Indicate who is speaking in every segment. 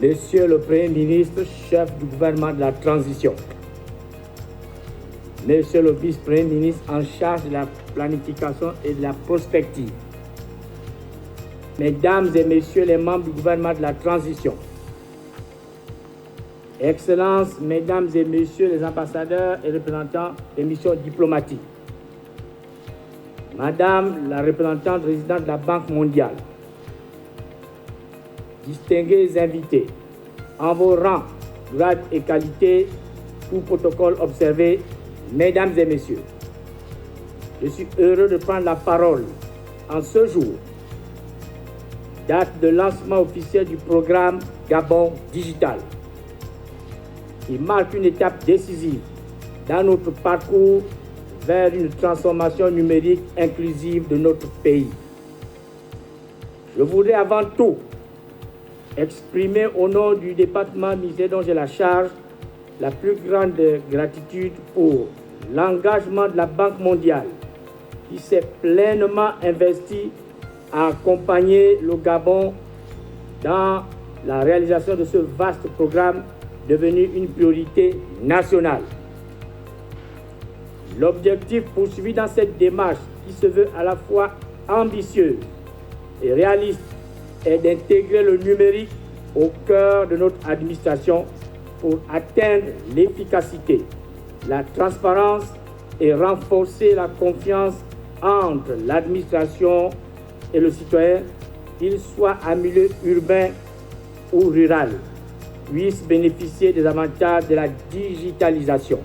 Speaker 1: Monsieur le Premier ministre, chef du gouvernement de la transition, Monsieur le vice-premier ministre en charge de la planification et de la prospective, Mesdames et Messieurs les membres du gouvernement de la transition, Excellences, Mesdames et Messieurs les ambassadeurs et représentants des missions diplomatiques, Madame la représentante résidente de la Banque mondiale, distingués invités, en vos rangs, grades et qualités, tout protocole observé, Mesdames et Messieurs, je suis heureux de prendre la parole en ce jour, date de lancement officiel du programme Gabon Digital, qui marque une étape décisive dans notre parcours vers une transformation numérique inclusive de notre pays. Je voudrais avant tout exprimer au nom du département ministère dont j'ai la charge la plus grande gratitude pour l'engagement de la Banque mondiale qui s'est pleinement investie à accompagner le Gabon dans la réalisation de ce vaste programme devenu une priorité nationale. L'objectif poursuivi dans cette démarche qui se veut à la fois ambitieuse et réaliste est d'intégrer le numérique au cœur de notre administration pour atteindre l'efficacité, la transparence et renforcer la confiance entre l'administration et le citoyen, qu'il soit en milieu urbain ou rural, puisse bénéficier des avantages de la digitalisation.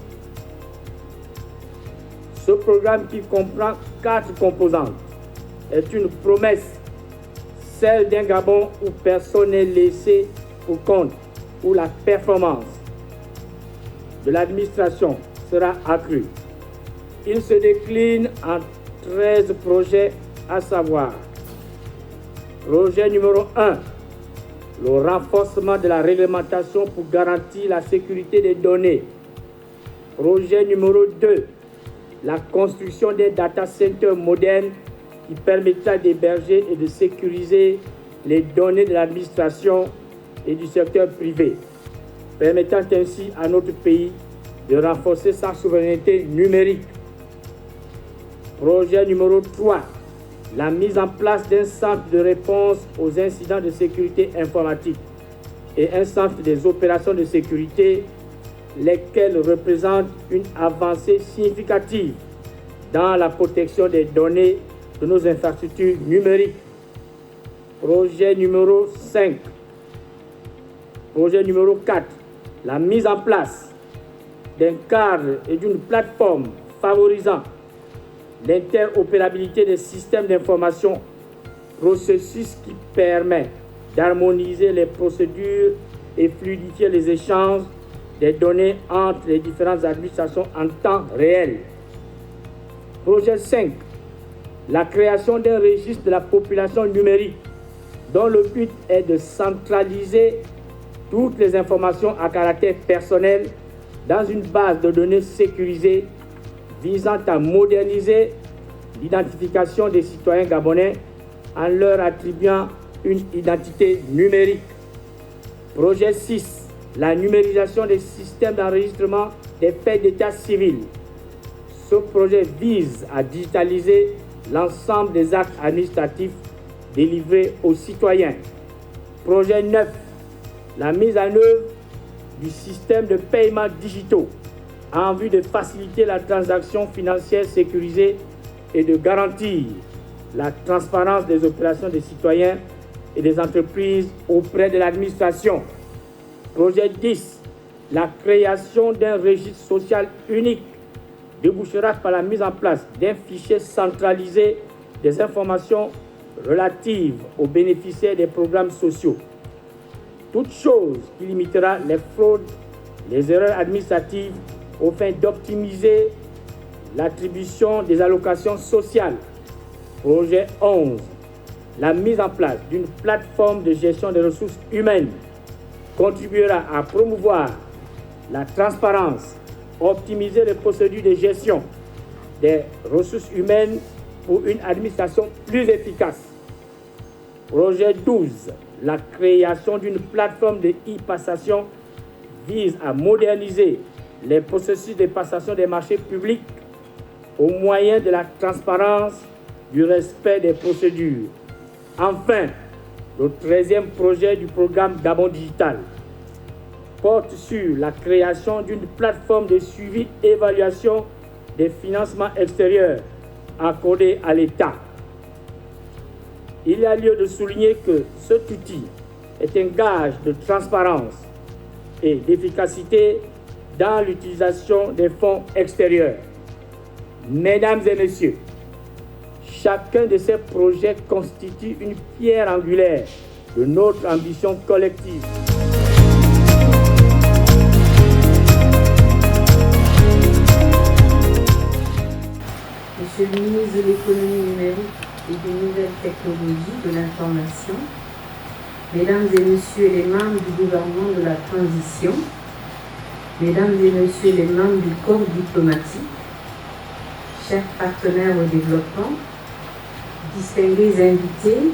Speaker 1: Ce programme, qui comprend 4 composantes, est une promesse, celle d'un Gabon où personne n'est laissé pour compte, où la performance de l'administration sera accrue. Il se décline en 13 projets, à savoir: projet numéro 1, le renforcement de la réglementation pour garantir la sécurité des données. Projet numéro 2, la construction d'un data center moderne qui permettra d'héberger et de sécuriser les données de l'administration et du secteur privé, permettant ainsi à notre pays de renforcer sa souveraineté numérique. Projet numéro 3, la mise en place d'un centre de réponse aux incidents de sécurité informatique et un centre des opérations de sécurité, lesquels représentent une avancée significative dans la protection des données de nos infrastructures numériques. Projet numéro 5. Projet numéro 4. La mise en place d'un cadre et d'une plateforme favorisant l'interopérabilité des systèmes d'information, processus qui permet d'harmoniser les procédures et fluidifier les échanges des données entre les différentes administrations en temps réel. Projet 5. La création d'un registre de la population numérique dont le but est de centraliser toutes les informations à caractère personnel dans une base de données sécurisée visant à moderniser l'identification des citoyens gabonais en leur attribuant une identité numérique. Projet 6. La numérisation des systèmes d'enregistrement des faits d'état civil. Ce projet vise à digitaliser l'ensemble des actes administratifs délivrés aux citoyens. Projet 9. La mise en œuvre du système de paiement digitaux en vue de faciliter la transaction financière sécurisée et de garantir la transparence des opérations des citoyens et des entreprises auprès de l'administration. Projet 10. La création d'un registre social unique débouchera par la mise en place d'un fichier centralisé des informations relatives aux bénéficiaires des programmes sociaux. Toute chose qui limitera les fraudes, les erreurs administratives au fin d'optimiser l'attribution des allocations sociales. Projet 11. La mise en place d'une plateforme de gestion des ressources humaines contribuera à promouvoir la transparence, optimiser les procédures de gestion des ressources humaines pour une administration plus efficace. Projet 12. La création d'une plateforme de e-passation vise à moderniser les processus de passation des marchés publics au moyen de la transparence, du respect des procédures. Enfin, le 13e projet du programme Gabon Digital porte sur la création d'une plateforme de suivi et évaluation des financements extérieurs accordés à l'État. Il y a lieu de souligner que cet outil est un gage de transparence et d'efficacité dans l'utilisation des fonds extérieurs. Mesdames et messieurs, chacun de ces projets constitue une pierre angulaire de notre ambition collective.
Speaker 2: Monsieur le ministre de l'économie numérique et des nouvelles technologies de l'information, Mesdames et Messieurs les membres du gouvernement de la transition, Mesdames et Messieurs les membres du corps diplomatique, chers partenaires au développement, distingués invités,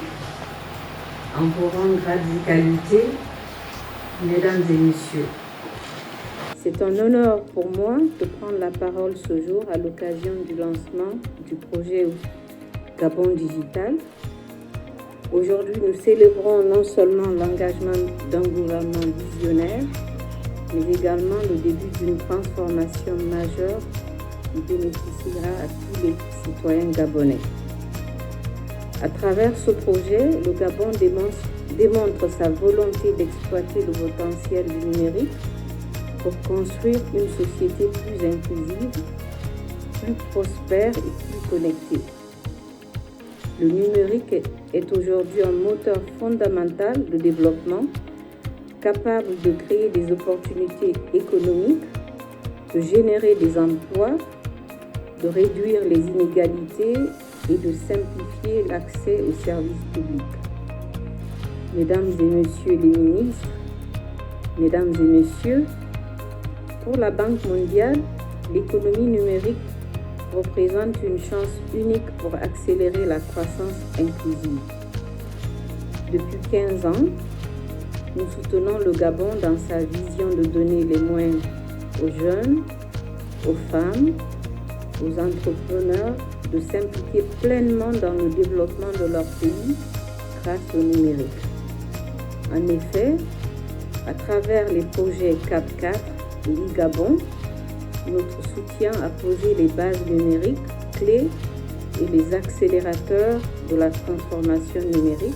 Speaker 2: en vos rangs, grades et qualités, Mesdames et Messieurs. C'est un honneur pour moi de prendre la parole ce jour à l'occasion du lancement du projet Gabon Digital. Aujourd'hui, nous célébrons non seulement l'engagement d'un gouvernement visionnaire, mais également le début d'une transformation majeure qui bénéficiera à tous les citoyens gabonais. À travers ce projet, le Gabon démontre sa volonté d'exploiter le potentiel du numérique pour construire une société plus inclusive, plus prospère et plus connectée. Le numérique est aujourd'hui un moteur fondamental de développement, capable de créer des opportunités économiques, de générer des emplois, de réduire les inégalités et de simplifier l'accès aux services publics. Mesdames et messieurs les ministres, mesdames et messieurs, pour la Banque mondiale, l'économie numérique représente une chance unique pour accélérer la croissance inclusive. Depuis 15 ans, nous soutenons le Gabon dans sa vision de donner les moyens aux jeunes, aux femmes, aux entrepreneurs de s'impliquer pleinement dans le développement de leur pays grâce au numérique. En effet, à travers les projets CAP4 et e-Gabon, notre soutien a posé les bases numériques clés et les accélérateurs de la transformation numérique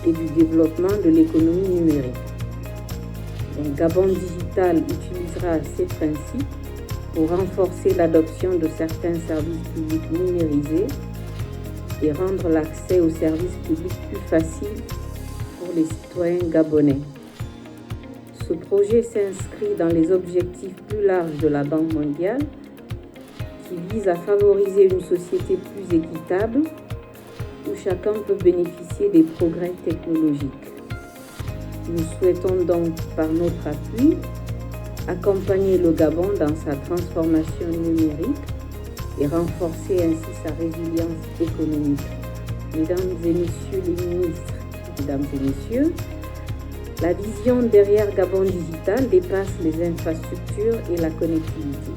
Speaker 2: et du développement de l'économie numérique. Donc, Gabon Digital utilisera ces principes pour renforcer l'adoption de certains services publics numérisés et rendre l'accès aux services publics plus facile pour les citoyens gabonais. Ce projet s'inscrit dans les objectifs plus larges de la Banque mondiale qui vise à favoriser une société plus équitable où chacun peut bénéficier des progrès technologiques. Nous souhaitons donc, par notre appui, accompagner le Gabon dans sa transformation numérique et renforcer ainsi sa résilience économique. Mesdames et messieurs les ministres, mesdames et messieurs, la vision derrière Gabon Digital dépasse les infrastructures et la connectivité.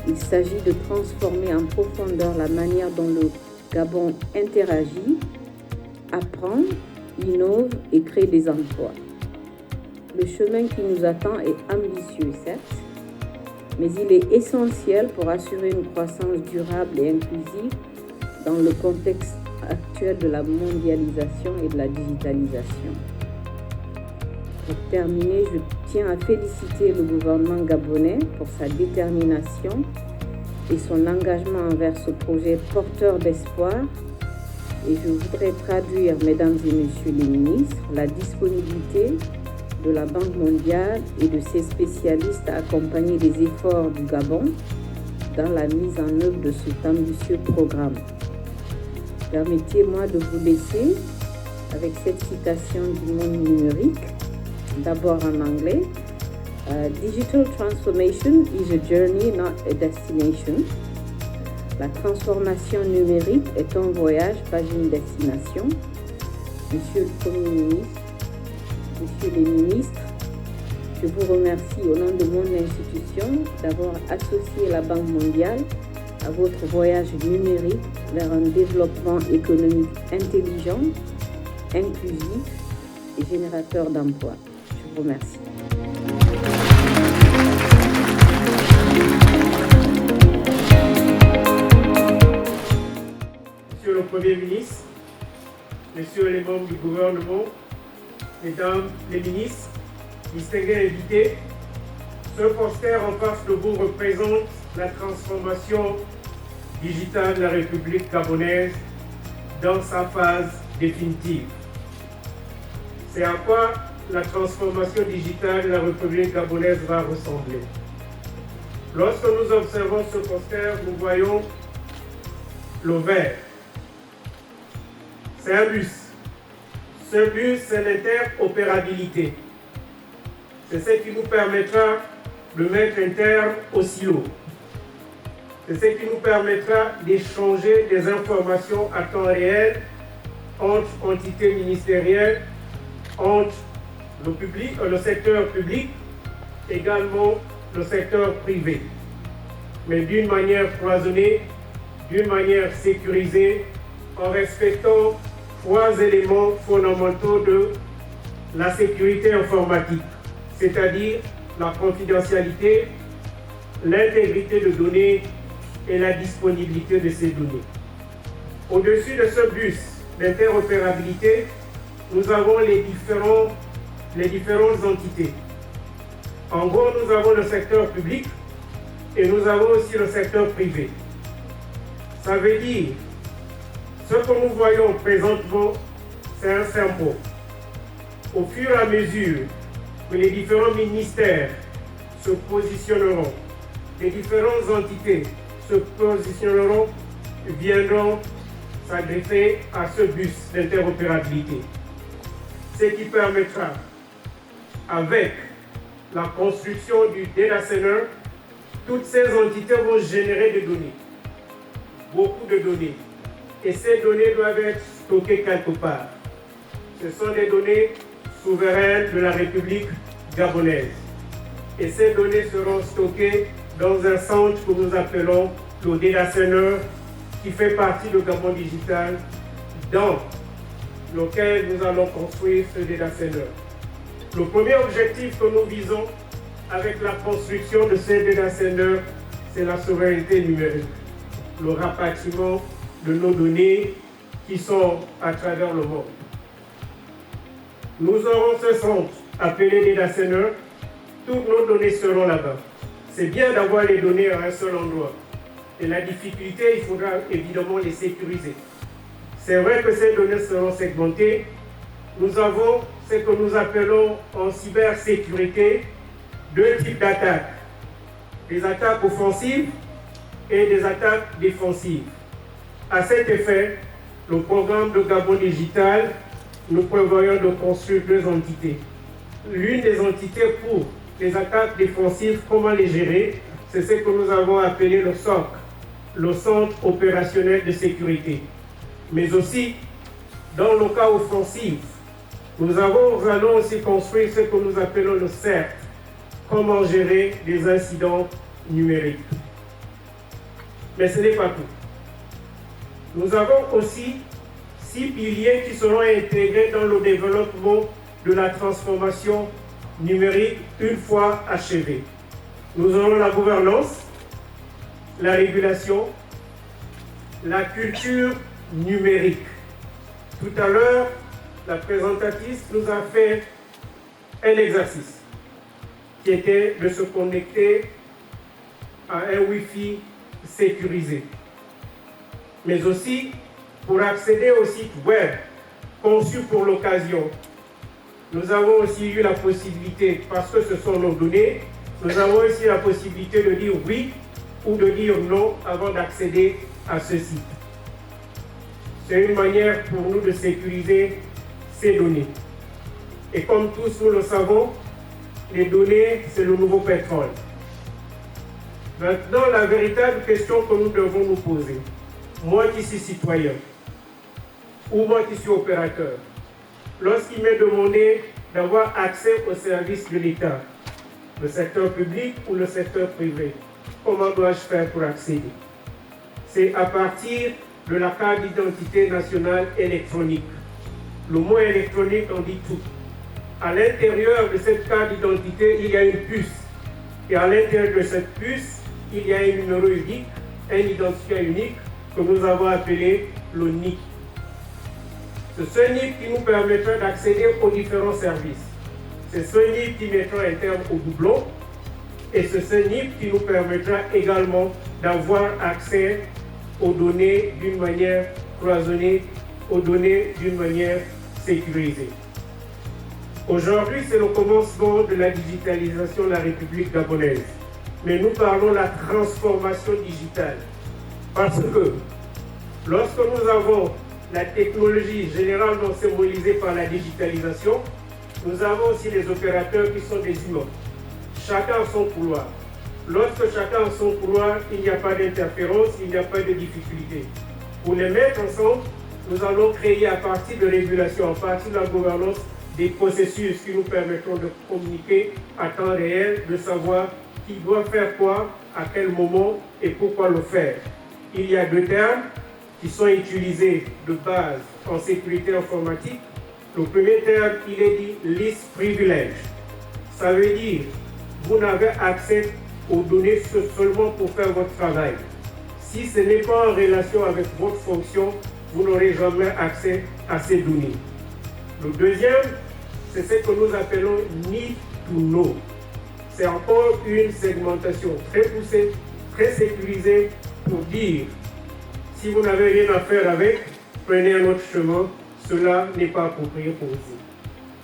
Speaker 2: Il s'agit de transformer en profondeur la manière dont le Gabon interagit, apprend, innove et crée des emplois. Le chemin qui nous attend est ambitieux, certes, mais il est essentiel pour assurer une croissance durable et inclusive dans le contexte actuel de la mondialisation et de la digitalisation. Pour terminer, je tiens à féliciter le gouvernement gabonais pour sa détermination et son engagement envers ce projet porteur d'espoir. Et je voudrais traduire, mesdames et messieurs les ministres, la disponibilité de la Banque mondiale et de ses spécialistes à accompagner les efforts du Gabon dans la mise en œuvre de cet ambitieux programme. Permettez-moi de vous laisser avec cette citation du monde numérique, d'abord en anglais. Digital transformation is a journey, not a destination. La transformation numérique est un voyage, pas une destination. Monsieur le Premier ministre, Messieurs les ministres, je vous remercie au nom de mon institution d'avoir associé la Banque mondiale à votre voyage numérique vers un développement économique intelligent, inclusif et générateur d'emplois. Je vous remercie.
Speaker 3: Monsieur le Premier ministre, Messieurs les membres du gouvernement, Mesdames les ministres, distingués invités, ce poster en face de vous représente la transformation digitale de la République gabonaise dans sa phase définitive. C'est à quoi la transformation digitale de la République gabonaise va ressembler. Lorsque nous observons ce poster, nous voyons le vert. C'est un bus. Ce but, c'est l'interopérabilité. C'est ce qui nous permettra de mettre un terme au silo. C'est ce qui nous permettra d'échanger des informations à temps réel entre entités ministérielles, entre le secteur public, également le secteur privé. Mais d'une manière cloisonnée, d'une manière sécurisée, en respectant 3 éléments fondamentaux de la sécurité informatique, c'est-à-dire la confidentialité, l'intégrité de données et la disponibilité de ces données. Au-dessus de ce bus d'interopérabilité, nous avons les différentes entités. En gros, nous avons le secteur public et nous avons aussi le secteur privé. Ça veut dire, ce que nous voyons présentement, c'est un symbole. Au fur et à mesure que les différents ministères se positionneront, les différentes entités se positionneront, viendront s'agréger à ce bus d'interopérabilité. Ce qui permettra, avec la construction du data center, toutes ces entités vont générer des données, beaucoup de données. Et ces données doivent être stockées quelque part. Ce sont des données souveraines de la République gabonaise. Et ces données seront stockées dans un centre que nous appelons le Data Center, qui fait partie de Gabon Digital, dans lequel nous allons construire ce Data Center. Le premier objectif que nous visons avec la construction de ce Data Center, c'est la souveraineté numérique, le rapatriement de nos données qui sont à travers le monde. Nous aurons ce centre appelé Data Center, toutes nos données seront là-bas. C'est bien d'avoir les données à un seul endroit. Et la difficulté, il faudra évidemment les sécuriser. C'est vrai que ces données seront segmentées. Nous avons ce que nous appelons en cybersécurité deux types d'attaques. Des attaques offensives et des attaques défensives. À cet effet, le programme de Gabon Digital, nous prévoyons de construire deux entités. L'une des entités pour les attaques défensives, comment les gérer, c'est ce que nous avons appelé le SOC, le Centre opérationnel de sécurité. Mais aussi, dans le cas offensif, nous allons aussi construire ce que nous appelons le CERT, comment gérer des incidents numériques. Mais ce n'est pas tout. Nous avons aussi 6 piliers qui seront intégrés dans le développement de la transformation numérique une fois achevée. Nous aurons la gouvernance, la régulation, la culture numérique. Tout à l'heure, la présentatrice nous a fait un exercice qui était de se connecter à un Wi-Fi sécurisé. Mais aussi, pour accéder au site web conçu pour l'occasion, nous avons aussi eu la possibilité, parce que ce sont nos données, nous avons aussi la possibilité de dire oui ou de dire non avant d'accéder à ce site. C'est une manière pour nous de sécuriser ces données. Et comme tous nous le savons, les données, c'est le nouveau pétrole. Maintenant, la véritable question que nous devons nous poser, moi qui suis citoyen, ou moi qui suis opérateur, lorsqu'il m'est demandé d'avoir accès aux services de l'État, le secteur public ou le secteur privé, comment dois-je faire pour accéder? C'est à partir de la carte d'identité nationale électronique. Le mot électronique en dit tout. À l'intérieur de cette carte d'identité, il y a une puce. Et à l'intérieur de cette puce, il y a un numéro unique, un identifiant unique que nous avons appelé le NIP. C'est ce NIP qui nous permettra d'accéder aux différents services. C'est ce NIP qui mettra un terme au doublon. Et c'est ce NIP qui nous permettra également d'avoir accès aux données d'une manière cloisonnée, aux données d'une manière sécurisée. Aujourd'hui, c'est le commencement de la digitalisation de la République gabonaise. Mais nous parlons de la transformation digitale. Parce que lorsque nous avons la technologie généralement symbolisée par la digitalisation, nous avons aussi les opérateurs qui sont des humains. Chacun a son couloir. Lorsque chacun a son couloir, il n'y a pas d'interférence, il n'y a pas de difficulté. Pour les mettre ensemble, nous allons créer à partir de régulation, à partir de la gouvernance, des processus qui nous permettront de communiquer à temps réel, de savoir qui doit faire quoi, à quel moment et pourquoi le faire. Il y a deux termes qui sont utilisés de base en sécurité informatique. Le premier terme, il est dit least privilege. Ça veut dire vous n'avez accès aux données seulement pour faire votre travail. Si ce n'est pas en relation avec votre fonction, vous n'aurez jamais accès à ces données. Le deuxième, c'est ce que nous appelons need to know. C'est encore une segmentation très poussée, très sécurisée pour dire si vous n'avez rien à faire avec, prenez un autre chemin, cela n'est pas approprié pour vous.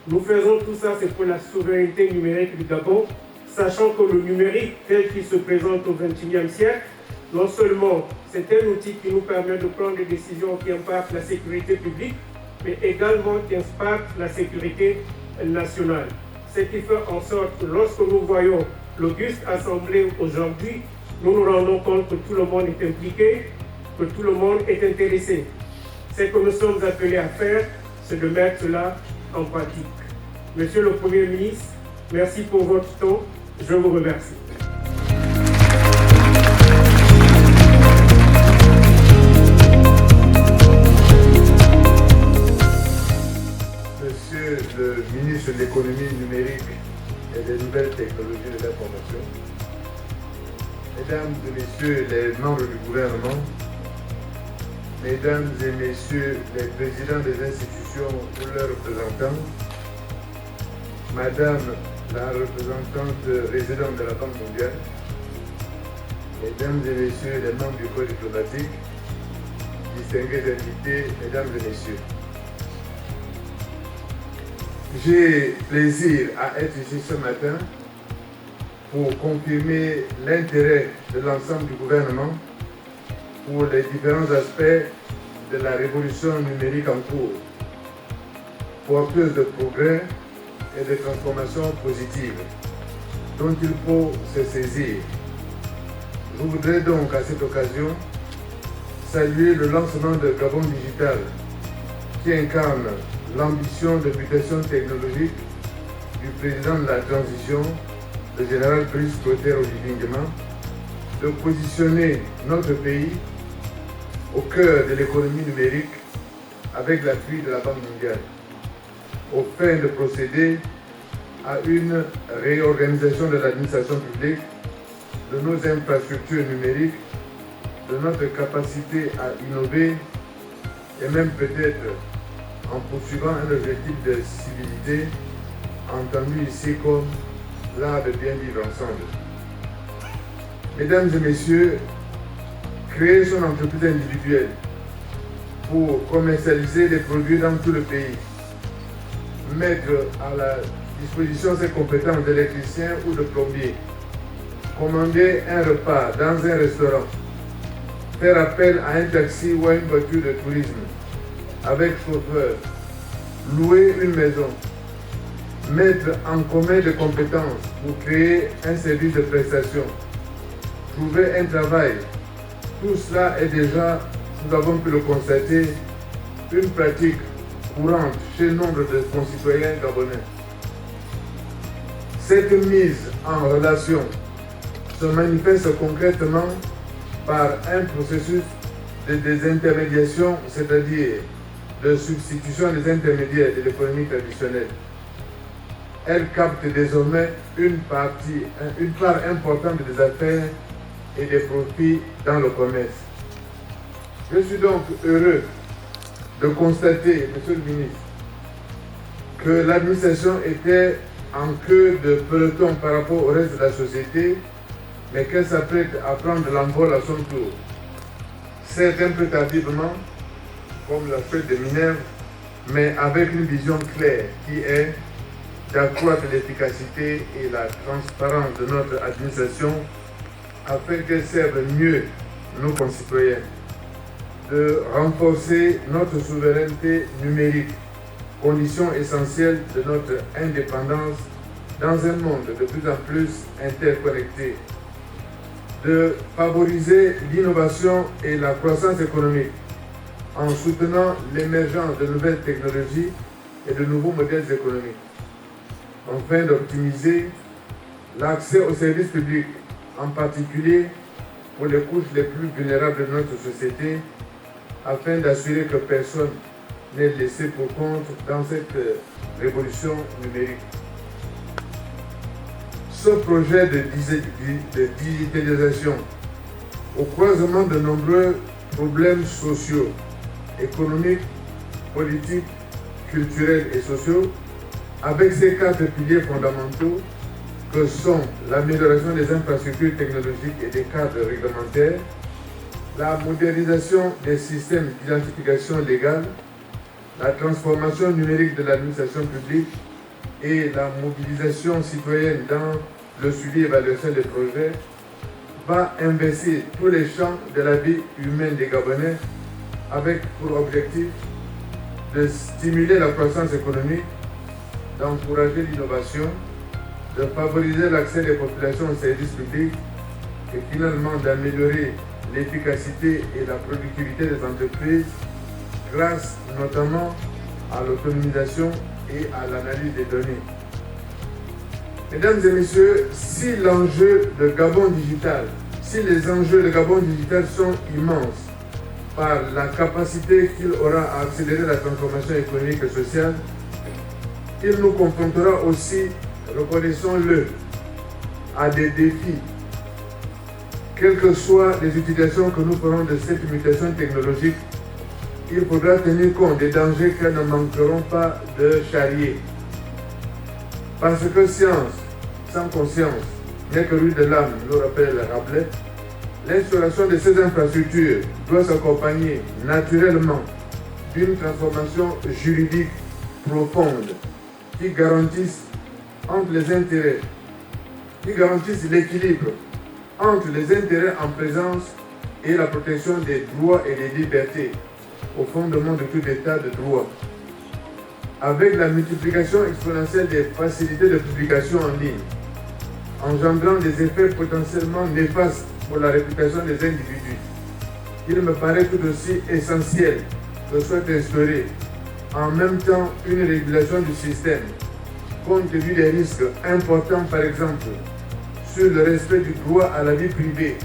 Speaker 3: Nous faisons tout ça, c'est pour la souveraineté numérique du Gabon, sachant que le numérique tel qu'il se présente au XXIe siècle, non seulement c'est un outil qui nous permet de prendre des décisions qui impactent la sécurité publique, mais également qui impactent la sécurité nationale. Ce qui fait en sorte que lorsque nous voyons l'auguste assemblée aujourd'hui, nous nous rendons compte que tout le monde est impliqué, que tout le monde est intéressé. Ce que nous sommes appelés à faire, c'est de mettre cela en pratique. Monsieur le Premier ministre, merci pour votre temps. Je vous remercie.
Speaker 4: Monsieur le ministre de l'économie numérique et des nouvelles technologies de l'information, Mesdames et Messieurs les membres du gouvernement, Mesdames et Messieurs les présidents des institutions ou leurs représentants, Madame la représentante résidente de la Banque mondiale, Mesdames et Messieurs les membres du corps diplomatique, distingués invités, Mesdames et Messieurs. J'ai plaisir à être ici ce matin pour confirmer l'intérêt de l'ensemble du gouvernement pour les différents aspects de la révolution numérique en cours, porteuse de progrès et de transformations positives dont il faut se saisir. Je voudrais donc à cette occasion saluer le lancement de Gabon Digital qui incarne l'ambition de mutation technologique du président de la transition, le général Brice Clotaire Oligui-Nguema, de positionner notre pays au cœur de l'économie numérique avec l'appui de la Banque mondiale, au fin de procéder à une réorganisation de l'administration publique, de nos infrastructures numériques, de notre capacité à innover et même peut-être en poursuivant un objectif de civilité, entendu ici comme l'art de bien vivre ensemble. Mesdames et Messieurs, créer son entreprise individuelle pour commercialiser des produits dans tout le pays, mettre à la disposition ses compétences d'électricien ou de plombier, commander un repas dans un restaurant, faire appel à un taxi ou à une voiture de tourisme avec chauffeur, louer une maison, mettre en commun des compétences pour créer un service de prestation, trouver un travail, tout cela est déjà, nous avons pu le constater, une pratique courante chez nombre de concitoyens gabonais. Cette mise en relation se manifeste concrètement par un processus de désintermédiation, c'est-à-dire de substitution des intermédiaires de l'économie traditionnelle. Elle capte désormais une part importante des affaires et des profits dans le commerce. Je suis donc heureux de constater, Monsieur le ministre, que l'administration était en queue de peloton par rapport au reste de la société, mais qu'elle s'apprête à prendre l'envol à son tour. Certes un peu tardivement, comme l'a fait de Minerve, mais avec une vision claire qui est d'accroître l'efficacité et la transparence de notre administration afin qu'elle serve mieux nos concitoyens, de renforcer notre souveraineté numérique, condition essentielle de notre indépendance dans un monde de plus en plus interconnecté, de favoriser l'innovation et la croissance économique en soutenant l'émergence de nouvelles technologies et de nouveaux modèles économiques, afin d'optimiser l'accès aux services publics, en particulier pour les couches les plus vulnérables de notre société, afin d'assurer que personne n'est laissé pour compte dans cette révolution numérique. ce projet de digitalisation, au croisement de nombreux problèmes sociaux, économiques, politiques, culturels et sociaux, avec ces 4 piliers fondamentaux que sont l'amélioration des infrastructures technologiques et des cadres réglementaires, la modernisation des systèmes d'identification légale, la transformation numérique de l'administration publique et la mobilisation citoyenne dans le suivi et évaluation des projets, va investir tous les champs de la vie humaine des Gabonais avec pour objectif de stimuler la croissance économique, d'encourager l'innovation, de favoriser l'accès des populations aux services publics et finalement d'améliorer l'efficacité et la productivité des entreprises grâce notamment à l'autonomisation et à l'analyse des données. Mesdames et messieurs, si l'enjeu de Gabon digital, si les enjeux de Gabon digital sont immenses par la capacité qu'il aura à accélérer la transformation économique et sociale, il nous confrontera aussi, reconnaissons-le, à des défis. Quelles que soient les utilisations que nous ferons de cette mutation technologique, il faudra tenir compte des dangers qu'elles ne manqueront pas de charrier. Parce que science, sans conscience, n'est que rue de l'âme, nous rappelle Rabelais, l'instauration de ces infrastructures doit s'accompagner naturellement d'une transformation juridique profonde qui garantisse l'équilibre entre les intérêts en présence et la protection des droits et des libertés au fondement de tout état de droit. Avec la multiplication exponentielle des facilités de publication en ligne, engendrant des effets potentiellement néfastes pour la réputation des individus, il me paraît tout aussi essentiel que soit instaurée en même temps une régulation du système, compte tenu des risques importants, par exemple, sur le respect du droit à la vie privée,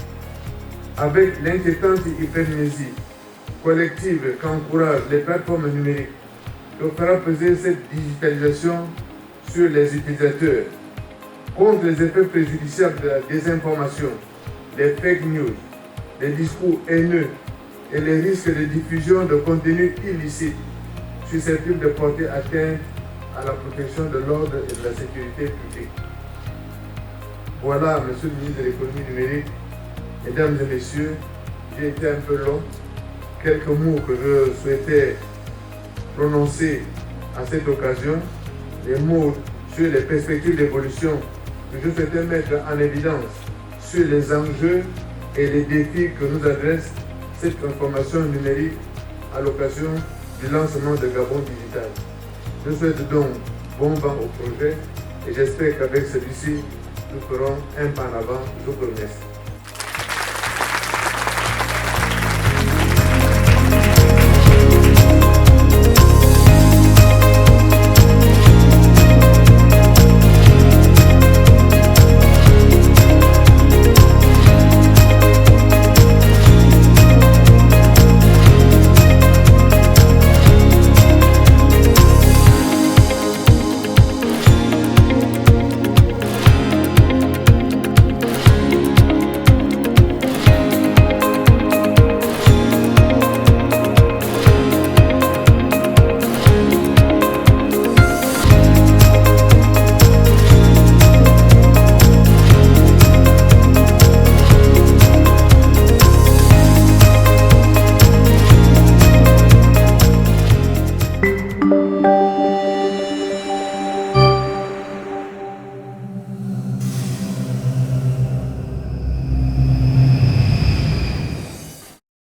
Speaker 4: avec l'inquiétante hypermnésie collective qu'encouragent les plateformes numériques, que fera peser cette digitalisation sur les utilisateurs, contre les effets préjudiciables de la désinformation, les fake news, les discours haineux et les risques de diffusion de contenus illicites susceptibles de porter atteinte à la protection de l'ordre et de la sécurité publique. Voilà, Monsieur le ministre de l'économie numérique, Mesdames et Messieurs, j'ai été un peu long. Quelques mots que je souhaitais prononcer à cette occasion, les mots sur les perspectives d'évolution que je souhaitais mettre en évidence sur les enjeux et les défis que nous adresse cette transformation numérique à l'occasion du lancement de Gabon Digital. Je souhaite donc bon vent au projet et j'espère qu'avec celui-ci, nous ferons un pas en avant. Je vous remercie.